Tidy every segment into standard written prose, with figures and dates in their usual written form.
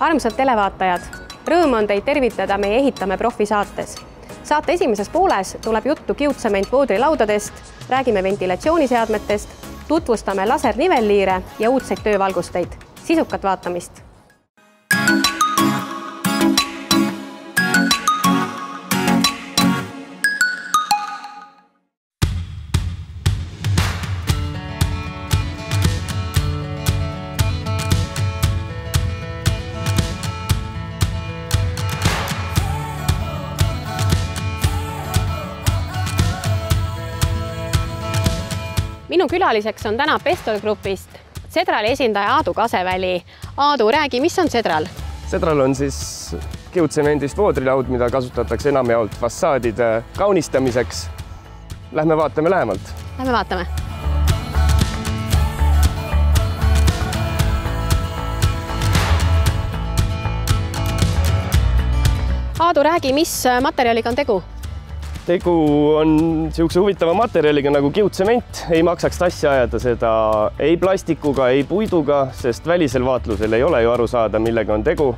Armsad televaatajad, rõõm on teid tervitada meie Ehitame profi saates. Saate esimeses pooles tuleb juttu kiutsement voodrilaudadest, räägime ventilatsiooniseadmetest, tutvustame lasernivelliire ja uudseid töövalgusteid. Sisukat vaatamist! Minu külaliseks on täna Pestor Grupist Zedrali esindaja Aadu Kaseväli. Aadu, räägi, mis on Zedral? Zedral on siis kiudtsemendist voodrilaud, mida kasutatakse enamjaolt fassaadide kaunistamiseks. Lähme vaatame lähemalt. Lähme vaatame. Aadu, räägi, mis materjaliga on tegu? Tegu on niisuguse huvitava materjaliga nagu kiutsement. Ei maksaks tassi ajada seda ei plastikuga, ei puiduga, sest välisel vaatlusel ei ole ju aru saada, millega on tegu.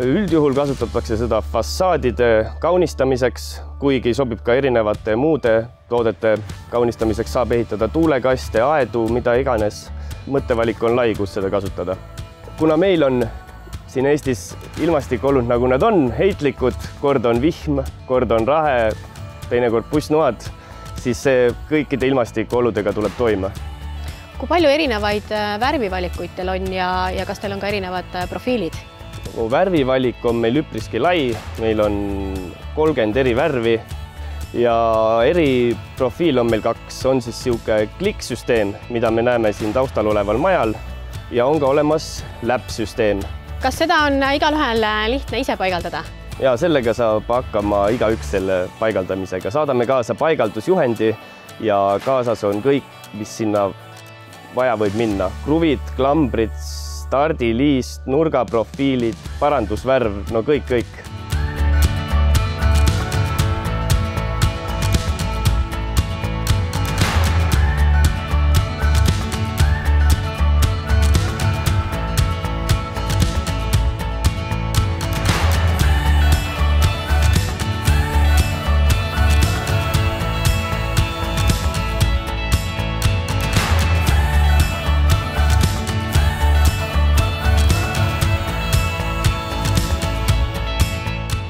Üldjuhul kasutatakse seda fassaadide kaunistamiseks, kuigi sobib ka erinevate muude toodete kaunistamiseks. Saab ehitada tuulekaste, aedu, mida iganes. Mõttevalik on lai, kus seda kasutada. Kuna meil on siin Eestis ilmastik olnud nagu nad on, heitlikud, kord on vihm, kord on rahe, teinekord pussnoad, siis see kõikide ilmastikuoludega tuleb toima. Kui palju erinevaid värvivalikuid teil on ja kas teil on ka erinevad profiilid? Värvivalik on meil üpriski lai, meil on 30 eri värvi ja eri profiil on meil 2. On siis niisugune klikksüsteem, mida me näeme siin taustal oleval majal ja on ka olemas läppsüsteem. Kas seda on igalühel lihtne ise paigaldada? Ja sellega saab hakkama igaüks selle paigaldamisega. Saadame kaasa paigaldusjuhendi ja kaasas on kõik, mis sinna vaja võib minna. Kruvid, klambrid, stardiliist, nurgaprofiilid, parandusvärv, no kõik.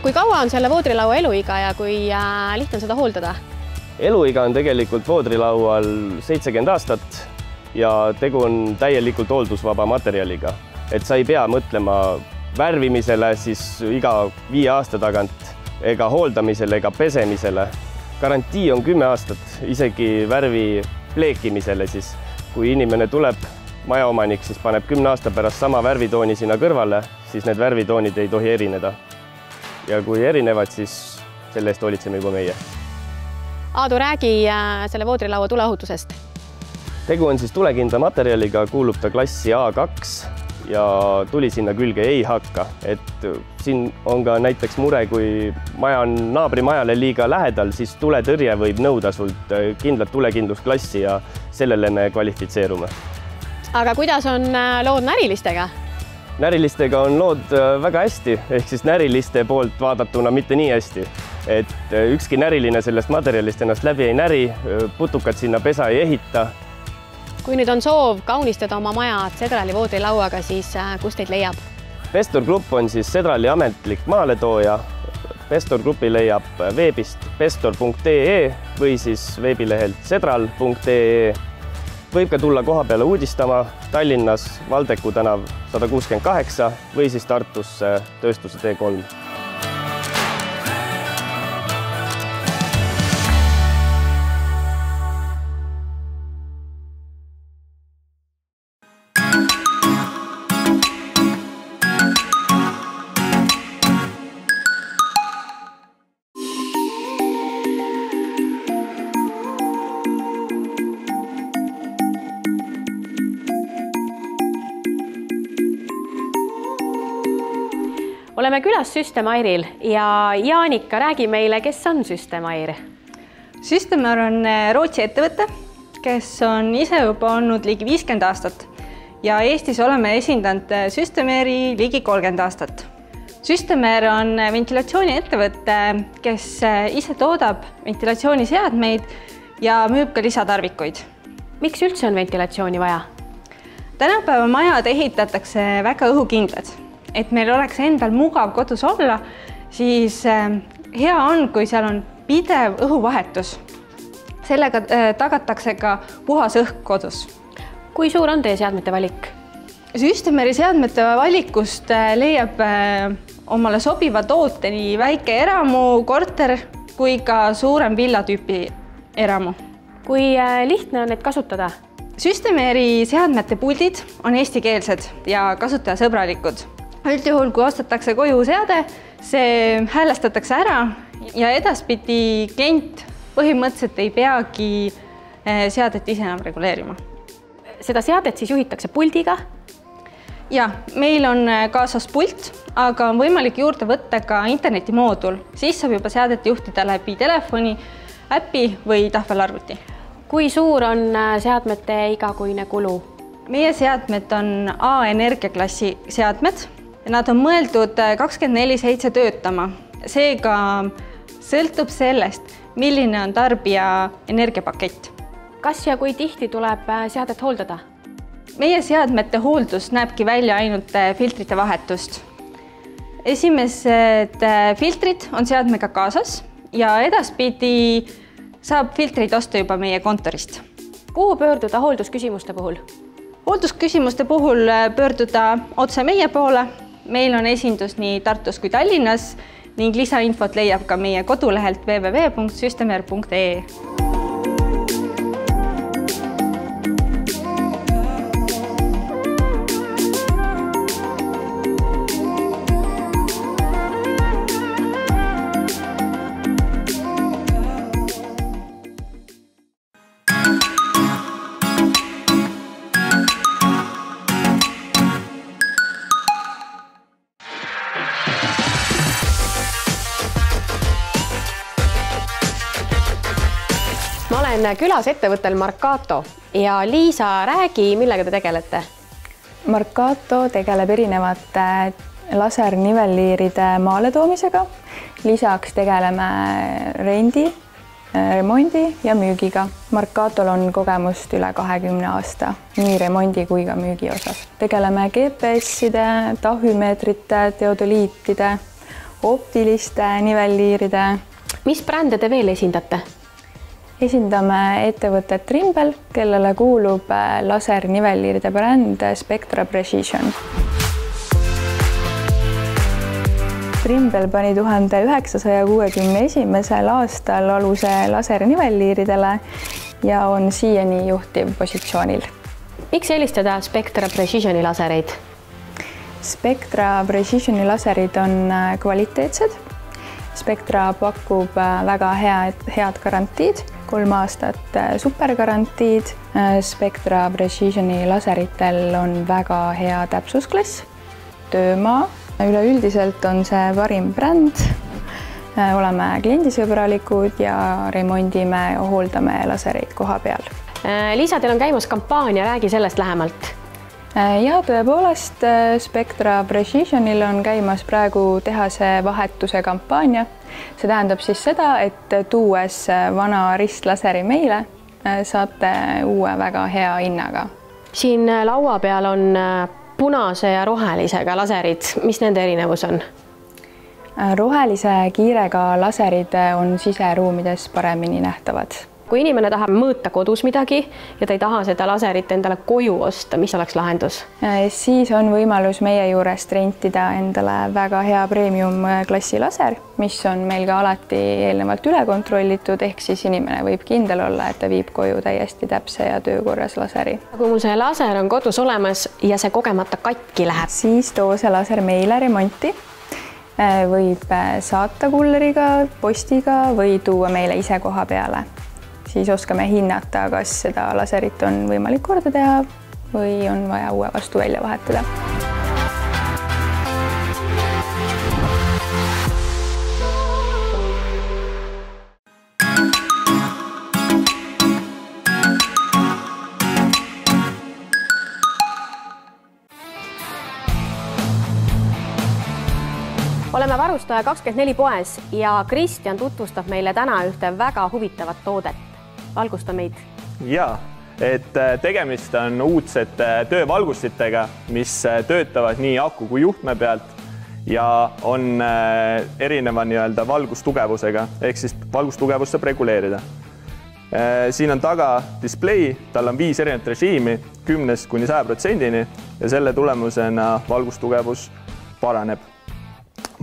Kui kaua on selle voodrilaua eluiga ja kui lihtne on seda hooldada? Eluiga on tegelikult voodrilaual 70 aastat ja tegu on täielikult hooldusvaba materjaliga. Et sa ei pea mõtlema värvimisele siis iga 5 aasta tagant ega hooldamisele ega pesemisele. Garantii on 10 aastat, isegi värvi pleekimisele siis. Kui inimene tuleb majaomanik, siis paneb 10 aasta pärast sama värvitooni sinna kõrvale, siis need värvitoonid ei tohi erineda. Ja kui erinevad, siis selle eest hoolitseme juba meie. Aadu, räägi selle voodrilaua tuleohutusest. Tegu on siis tulekindla materjaliga, kuulub ta klassi A2 ja tuli sinna külge ei hakka. Et siin on ka näiteks mure, kui maja on naabrimajale liiga lähedal, siis tuletõrje võib nõuda sult kindlat tulekindlusklassi ja sellele me kvalifitseerume. Aga kuidas on lood närilistega? Närilistega on lood väga hästi, ehk siis näriliste poolt vaadatuna mitte nii hästi. Et ükski näriline sellest materjalist ennast läbi ei näri, putukad sinna pesa ei ehita. Kui nüüd on soov kaunistada oma maja Zedrali voodrilauaga, siis kus teid leiab? Pestor Grupp on siis Zedrali ametlik maaletooja. Pestor Grupi leiab veebist pestor.ee või siis veebilehelt zedral.ee. Võib ka tulla koha peale uudistama Tallinnas Valdeku tänav 168 või siis Tartusse Tööstuse tee 3. Oleme külas Systemairil ja Jaanika, räägi meile, kes on Systemair? Systemair on Rootsi ettevõte, kes on ise juba olnud ligi 50 aastat ja Eestis oleme esindanud Systemeri ligi 30 aastat. Systemer on ventilatsiooniettevõte, kes ise toodab ventilatsiooniseadmeid ja müüb ka lisatarvikuid. Miks üldse on ventilatsiooni vaja? Tänapäeva majad ehitatakse väga õhukindlad, et meil oleks endal mugav kodus olla, siis hea on, kui seal on pidev õhuvahetus. Sellega tagatakse ka puhas õhk kodus. Kui suur on teie seadmete valik? Systemeri seadmete valikust leiab omale sobiva toote nii väike eramu, korter kui ka suurem villatüüpi eramu. Kui lihtne on need kasutada? Systemeri seadmete puldid on eestikeelsed ja kasutajasõbralikud. Üldjuhul, kui ostetakse koju seade, see häälestatakse ära ja edaspidi klient põhimõtteliselt ei peagi seadet ise enam reguleerima. Seda seadet siis juhitakse puldiga? Ja, meil on kaasas pult, aga on võimalik juurde võtta ka internetimoodul. Siis saab juba seadet juhtida läbi telefoni, äpi või tahvelarvuti. Kui suur on seadmete igakuine kulu? Meie seadmed on A-energiaklassi seadmed. Nad on mõeldud 24/7 töötama. Seega sõltub sellest, milline on tarbija energiapakett. Kas ja kui tihti tuleb seadet hooldada? Meie seadmete hooldus näebki välja ainult filtrite vahetust. Esimesed filtrid on seadmega kaasas ja edaspidi saab filtreid osta juba meie kontorist. Kuhu pöörduda hooldusküsimuste puhul? Hooldusküsimuste puhul pöörduda otse meie poole. Meil on esindus nii Tartus kui Tallinnas ning lisainfot leiab ka meie kodulehelt www.systemer.ee. Ma olen külas ettevõttel Marcato ja Liisa, räägi, millega te tegelete? Marcato tegeleb erinevate lasernivelliiride maale toomisega. Lisaks tegeleme remondi ja müügiga. Marcatol on kogemust üle 20 aasta, nii remondi kui ka müügi osas. Tegeleme GPS-ide, tahümeetrite, teodoliitide, optiliste nivelliiride. Mis brände te veel esindate? Esindame ettevõtet Trimble, kellele kuulub lasernivelliiride bränd Spectra Precision. Trimble pani 1961. aastal aluse lasernivelliiridele ja on siiani juhtiv positsioonil. Miks eelistada Spectra Precisioni lasereid? Spectra Precisioni laserid on kvaliteetsed. Spectra pakub väga head garantiid, 3 aastat supergarantiid. Spectra Precisioni laseritel on väga hea täpsusklass, töömaa. Üleüldiselt on see parim bränd. Oleme kliendisõbralikud ja remondime ja hooldame lasereid koha peal. Liisa, teil on käimas kampaania, räägi sellest lähemalt. Ja tõepoolest, Spectra Precisionil on käimas praegu tehase vahetuse kampaania. See tähendab siis seda, et tuues vana ristlaseri meile, saate uue väga hea hinnaga. Siin laua peal on punase ja rohelisega laserid. Mis nende erinevus on? Rohelise kiirega laserid on siseruumides paremini nähtavad. Kui inimene tahab mõõta kodus midagi ja ta ei taha seda laserit endale koju osta, mis oleks lahendus? Siis on võimalus meie juurest rentida endale väga hea premium klassi laser, mis on meil ka alati eelnevalt üle kontrollitud, ehk siis inimene võib kindel olla, et ta viib koju täiesti täpse ja töökorras laseri. Kui mul see laser on kodus olemas ja see kogemata katki läheb, siis too see laser meile remonti. Võib saata kulleriga, postiga või tuua meile ise koha peale. Siis oskame hinnata, kas seda laserit on võimalik korda teha või on vaja uue vastu välja vahetada. oleme Varustaja 24 poes ja Kristjan tutvustab meile täna ühte väga huvitavat toodet. Valgusta meid. Jaa, et tegemist on uudsete töövalgustitega, mis töötavad nii aku kui juhtme pealt ja on erineva valgustugevusega, ehk siis valgustugevust saab reguleerida. Siin on taga display, tal on 5 erinevat režiimi 10–100% ja selle tulemusena valgustugevus paraneb.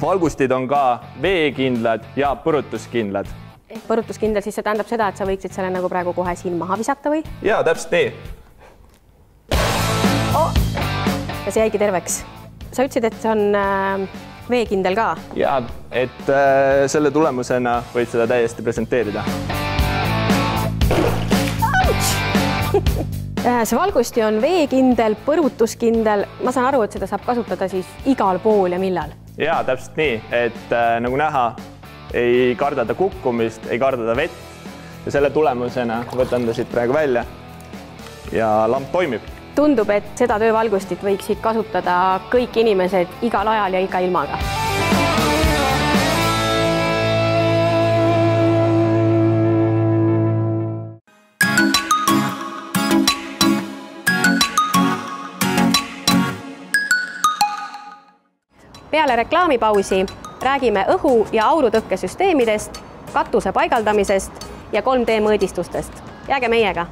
Valgustid on ka veekindlad ja põrutuskindlad. Põrutuskindel, siis see tähendab seda, et sa võiksid selle nagu praegu kohe siin maha visata või? Jaa, täpselt nii. Ja see jäigi terveks. Sa ütlesid, et see on veekindel ka? Jaa, et selle tulemusena võid seda täiesti presenteerida. See valgusti on veekindel, põrutuskindel. Ma saan aru, et seda saab kasutada siis igal pool ja millal? Jaa, täpselt nii, et nagu näha, ei karda ta kukkumist, ei karda ta vett ja selle tulemusena võtan ta siit praegu välja ja lamp toimib. Tundub, et seda töövalgustit võiksid kasutada kõik inimesed igal ajal ja iga ilmaga. Peale reklaamipausi räägime õhu- ja aurutõkkesüsteemidest, katuse paigaldamisest ja 3D mõõdistustest. Jääge meiega!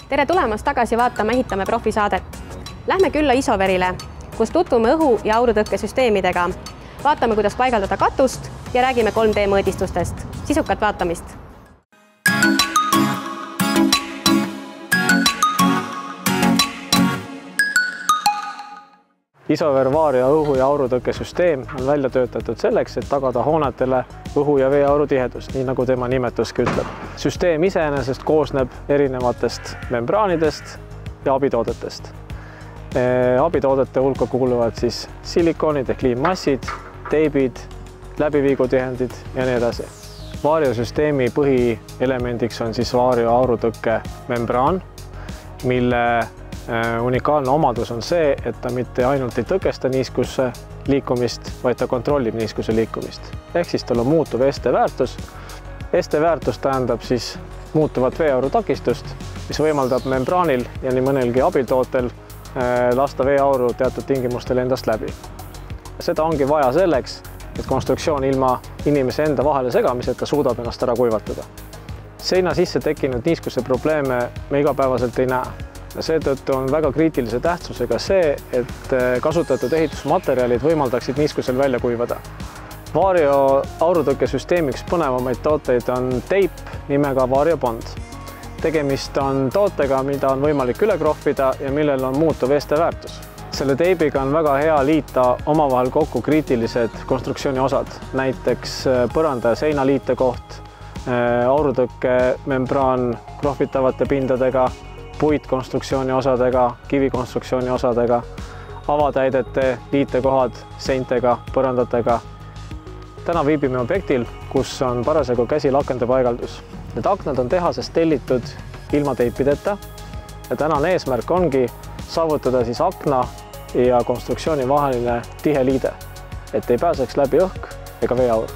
Tere tulemast tagasi vaatama Ehitame profisaadet. Lähme külla Isoverile, kus tutvume õhu- ja aurutõkkesüsteemidega. Vaatame, kuidas paigaldada katust ja räägime 3D mõõdistustest. Sisukat vaatamist! Isover Vario õhu- ja aurutõkkesüsteem on välja töötatud selleks, et tagada hoonetele õhu- ja veeauru tihedust, nii nagu tema nimetuski ütleb. Süsteem iseenesest koosneb erinevatest membraanidest ja abitoodetest. Abitoodete hulka kuuluvad siis silikoonid ehk liimmassid, teibid, läbiviigutihendid ja nii edasi. Vario süsteemi põhielemendiks on siis Vario aurutõkke membraan, mille unikaalne omadus on see, et ta mitte ainult ei tõkesta niiskuse liikumist, vaid ta kontrollib niiskuse liikumist. Ehk siis tal on muutuv ST-väärtus. ST-väärtus tähendab siis muutuvat veeauru takistust, mis võimaldab membraanil ja nii mõnelgi abitootel lasta veeauru teatud tingimustel endast läbi. Seda ongi vaja selleks, et konstruktsioon ilma inimese enda vahele segamiseta suudab ennast ära kuivatada. Seina sisse tekkinud niiskuse probleeme me igapäevaselt ei näe. Seetõttu on väga kriitilise tähtsusega see, et kasutatud ehitusmaterjalid võimaldaksid niiskusel välja kuivada. Vario aurutõkkesüsteemiks põnevamaid tooteid on teip nimega Vario Bond. Tegemist on tootega, mida on võimalik üle krohvida ja millel on muutuv ST-väärtus. Selle teibiga on väga hea liita omavahel kokku kriitilised konstruktsiooni osad, näiteks põranda ja seina liitekoht, aurutõkke membraan krohvitavate pindadega, puitkonstruktsiooni osadega, kivikonstruktsiooni osadega, avatäidete liitekohad seintega, põrandatega. Täna viibime objektil, kus on parasjagu käsil akende paigaldus. Need aknad on tehasest tellitud ilma teipideta ja tänane eesmärk ongi saavutada siis akna ja konstruktsiooni vaheline tihe liide, et ei pääseks läbi õhk ega veeaur.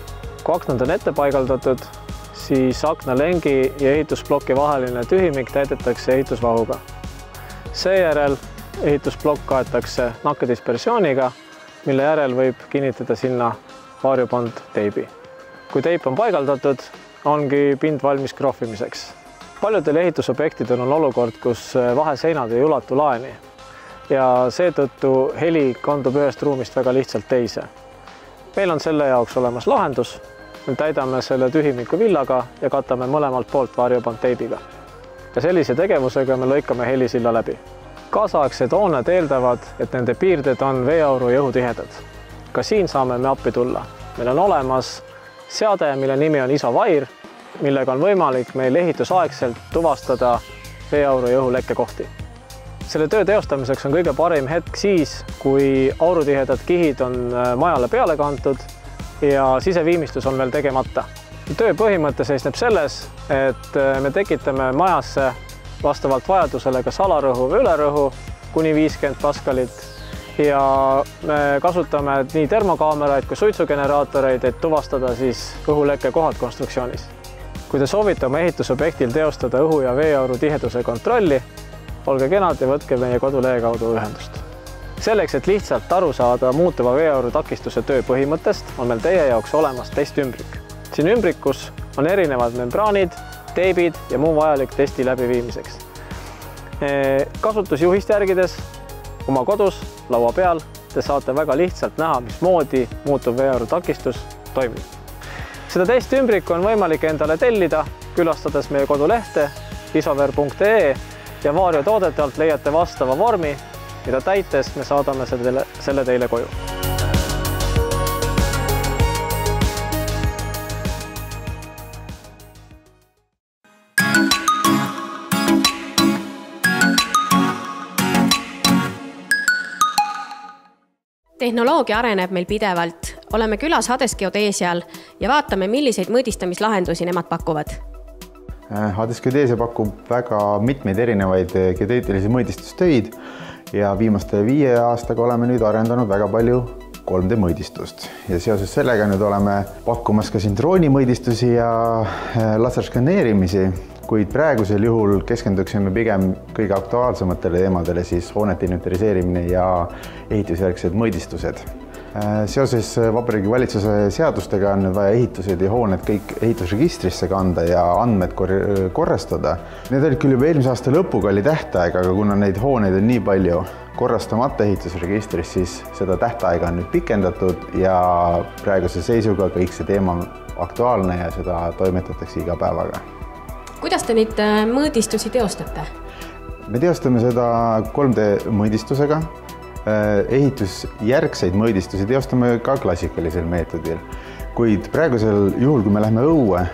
Kui aknad on ette paigaldatud, siis aknalengi ja ehitusploki vaheline tühimik täidetakse ehitusvahuga. Seejärel ehitusplokk kaetakse nakkedispersiooniga, mille järel võib kinnitada sinna Vario Bond teibi. Kui teip on paigaldatud, ongi pind valmis krohvimiseks. Paljudel ehitusobjektidel on olukord, kus vaheseinad ei ulatu laeni ja seetõttu heli kandub ühest ruumist väga lihtsalt teise. Meil on selle jaoks olemas lahendus. Me täidame selle tühimiku villaga ja katame mõlemalt poolt Vario Bond teibiga. Ja sellise tegevusega me lõikame helisilla läbi. Kaasaegsed hooned eeldavad, et nende piirded on veeauru ja õhutihedad. Ka siin saame me appi tulla. Meil on olemas seade, mille nimi on Isovair, millega on võimalik meil ehitusaegselt tuvastada veeauru ja õhulekkekohti. Selle töö teostamiseks on kõige parim hetk siis, kui aurutihedad kihid on majale peale kantud ja siseviimistlus on veel tegemata. Töö põhimõte seisneb selles, et me tekitame majasse vastavalt vajadusele kas alarõhu või ülerõhu kuni 50 paskalit ja me kasutame nii termokaameraid kui suitsugeneraatoreid, et tuvastada siis õhuleke kohad konstruktsioonis. Kui te soovite oma ehitusobjektil teostada õhu- ja veeauru tiheduse kontrolli, olge kenad ja võtke meie kodulehe kaudu ühendust. Selleks, et lihtsalt aru saada muutuva veeauru takistuse töö põhimõttest, on meil teie jaoks olemas testiümbrik. Siin ümbrikus on erinevad membraanid, teebid ja muu vajalik testi läbiviimiseks. Kasutusjuhist järgides oma kodus, laua peal, te saate väga lihtsalt näha, mismoodi muutuv veeauru takistus toimib. Seda testiümbrik on võimalik endale tellida, külastades meie kodulehte isover.ee ja Vario toodete alt leiate vastava vormi, mida täites me saadame selle teile koju. Tehnoloogia areneb meil pidevalt. Oleme külas Hades Geodeesial ja vaatame, milliseid mõõdistamislahendusi nemad pakuvad. Hades Geodeesia pakub väga mitmeid erinevaid geodeetilisi mõõdistustöid ja viimaste 5 aastaga oleme nüüd arendanud väga palju 3D mõõdistust. Ja seoses sellega nüüd oleme pakkumas ka siin droonimõõdistusi ja laserskanneerimisi, kuid praegusel juhul keskenduksime pigem kõige aktuaalsematele teemadele, siis hoonete inventariseerimine ja ehitusjärgsed mõõdistused. Seoses Vabariigi Valitsuse seadustega on nüüd vaja ehitused ja hooned kõik ehitusregistrisse kanda ja andmed korrastada. Need olid küll juba eelmise aasta lõpuga oli tähtaeg, aga kuna neid hooneid on nii palju korrastamata ehitusregistris, siis seda tähtaega on nüüd pikendatud ja praeguse seisuga kõik see teema on aktuaalne ja seda toimetatakse iga päevaga. Kuidas te neid mõõdistusi teostate? Me teostame seda 3D mõõdistusega. Ehitusjärgseid mõõdistusi teostame ka klassikalisel meetodil. Kuid praegusel juhul, kui me lähme õue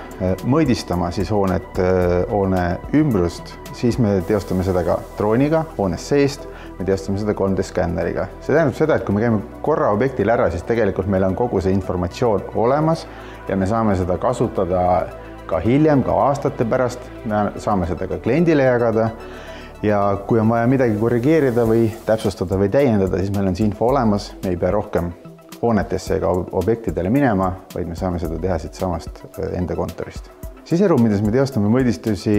mõõdistama siis hoone ümbrust, siis me teostame seda ka drooniga, hoones seest, me teostame seda 3D skänneriga. See tähendab seda, et kui me käime korra objektil ära, siis tegelikult meil on kogu see informatsioon olemas ja me saame seda kasutada ka hiljem, ka aastate pärast, me saame seda ka kliendile jagada. Ja kui on vaja midagi korrigeerida või täpsustada või täiendada, siis meil on see info olemas, me ei pea rohkem hoonetesse ega objektidele minema, vaid me saame seda teha siit samast enda kontorist. Siseruumides me teostame mõõdistusi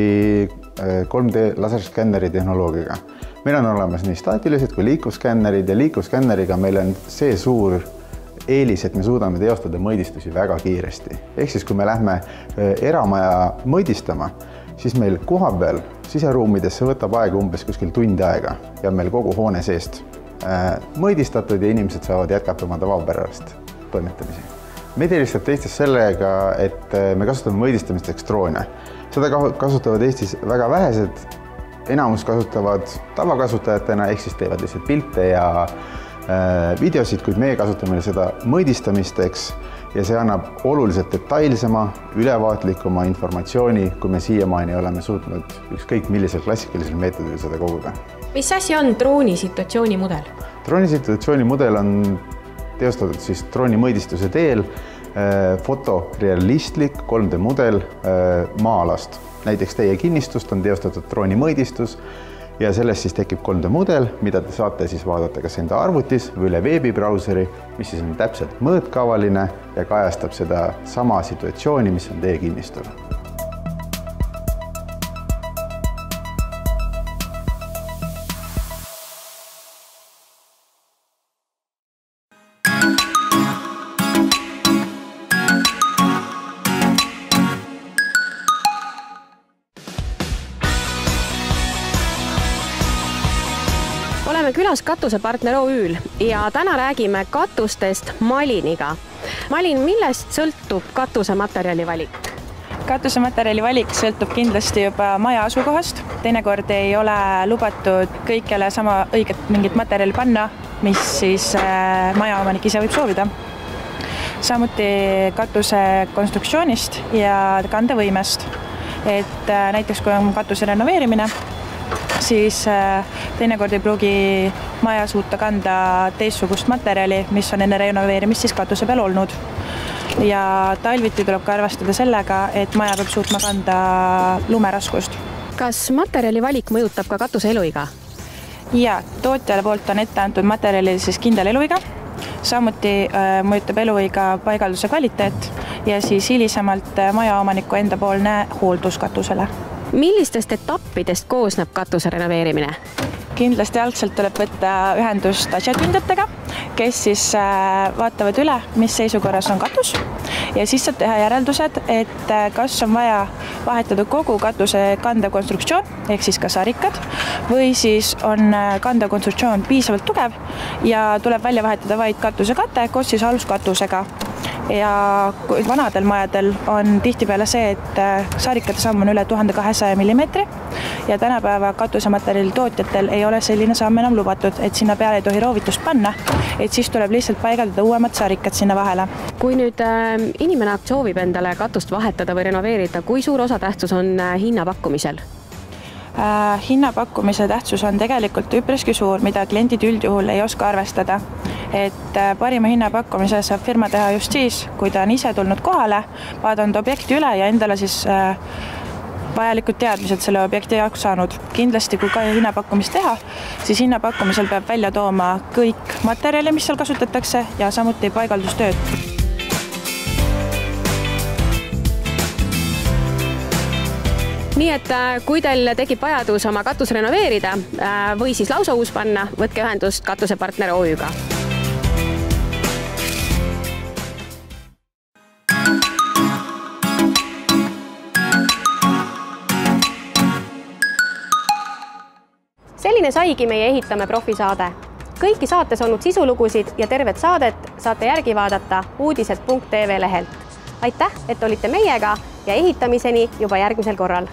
3D laserskänneri tehnoloogiga. Meil on olemas nii staatilised kui liiklusskännerid ja liiklusskänneriga meil on see suur eelis, et me suudame teostada mõõdistusi väga kiiresti. Ehk siis, kui me lähme eramaja mõõdistama, siis meil koha peal siseruumidesse võtab aega umbes kuskil tund aega ja meil kogu hoone seest mõõdistatud ja inimesed saavad jätkata oma tavapärast toimetamisi. Meid eelistab Eestis sellega, et me kasutame mõõdistamisteks droone. Seda kasutavad Eestis väga vähesed, enamus kasutavad tavakasutajatena, ehk siis teevad lihtsalt pilte ja videosid, kuid meie kasutame seda mõõdistamisteks ja see annab oluliselt detailsema, ülevaatlikuma informatsiooni, kui me siiamaani oleme suutnud ükskõik millisel klassikalisel meetodil seda koguda. Mis asi on droonisituatsiooni mudel? Droonisituatsiooni mudel on teostatud siis droonimõõdistuse teel fotorealistlik 3D mudel maa-alast. Näiteks teie kinnistust on teostatud droonimõõdistus ja sellest siis tekib 3D mudel, mida te saate siis vaadata kas enda arvutis või üle veebibrauseri, mis siis on täpselt mõõtkavaline ja kajastab seda sama situatsiooni, mis on teie kinnistul. Oleme külas katusepartner OÜ-l ja täna räägime katustest Maliniga. Malin, millest sõltub katusematerjali valik? Katusematerjali valik sõltub kindlasti juba maja asukohast. Teinekord ei ole lubatud kõikjale sama õiget mingit materjali panna, mis siis majaomanik ise võib soovida. Samuti katuse konstruktsioonist ja kandevõimest. Et näiteks kui on katuse renoveerimine, siis teinekord ei pruugi maja suuta kanda teistsugust materjali, mis on enne renoveerimist siis katuse peal olnud. ja talviti tuleb ka arvestada sellega, et maja peab suutma kanda lumeraskust. Kas materjali valik mõjutab ka katuse eluiga? Ja, tootjale poolt on ette antud materjalil siis kindel eluiga, samuti mõjutab eluiga paigalduse kvaliteet ja siis hilisemalt majaomaniku endapoolne hooldus katusele. Millistest etappidest koosneb katuse renoveerimine? Kindlasti algselt tuleb võtta ühendust asjatundjatega, kes siis vaatavad üle, mis seisukorras on katus ja siis saab teha järeldused, et kas on vaja vahetada kogu katuse kandev konstruktsioon, ehk siis ka sarikad, või siis on kandev konstruktsioon piisavalt tugev ja tuleb välja vahetada vaid katuse kate koos siis aluskatusega. Ja vanadel majadel on tihtipeale see, et sarikate samm on üle 1200 mm ja tänapäeva katusematerjali tootjatel ei ole selline samm enam lubatud, et sinna peale ei tohi roovitust panna, et siis tuleb lihtsalt paigaldada uuemad sarikad sinna vahele. Kui nüüd inimene soovib endale katust vahetada või renoveerida, kui suur osatähtsus on hinnapakkumisel? Hinnapakkumise tähtsus on tegelikult üpriski suur, mida kliendid üldjuhul ei oska arvestada. Et parima hinnapakkumise saab firma teha just siis, kui ta on ise tulnud kohale, vaadanud objekti üle ja endale siis vajalikud teadmised selle objekti jaoks saanud. Kindlasti, kui ka hinnapakkumist teha, siis hinnapakkumisel peab välja tooma kõik materjali, mis seal kasutatakse ja samuti paigaldustööd. Nii et kui teil tekib vajadus oma katus renoveerida või siis lausa uus panna, võtke ühendust Katusepartner OÜ-ga. Selline saigi meie Ehitame profisaade. Kõiki saates olnud sisulugusid ja tervet saadet saate järgi vaadata uudised.tv lehelt. Aitäh, et olite meiega ja ehitamiseni juba järgmisel korral!